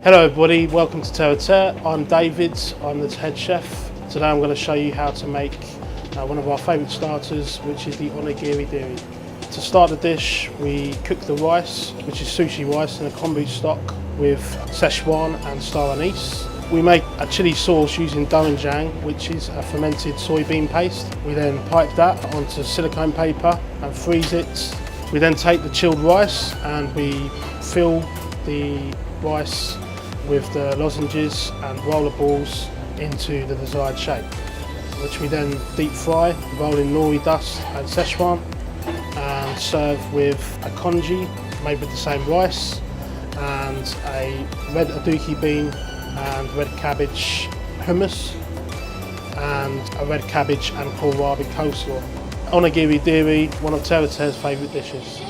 Hello everybody, welcome to Terre. I'm David, I'm the head chef. Today I'm going to show you how to make one of our favourite starters, which is the Onigiri Deary. To start the dish, we cook the rice, which is sushi rice in a kombu stock with Szechuan and star anise. We make a chilli sauce using doenjang, which is a fermented soybean paste. We then pipe that onto silicone paper and freeze it. We then take the chilled rice and we fill the rice with the lozenges and roller balls into the desired shape, which we then deep fry, roll in nori dust and Szechuan, and serve with a congee made with the same rice and a red aduki bean and red cabbage hummus and a red cabbage and kohlrabi coleslaw. Onigiri Deary, one of Terre's favourite dishes.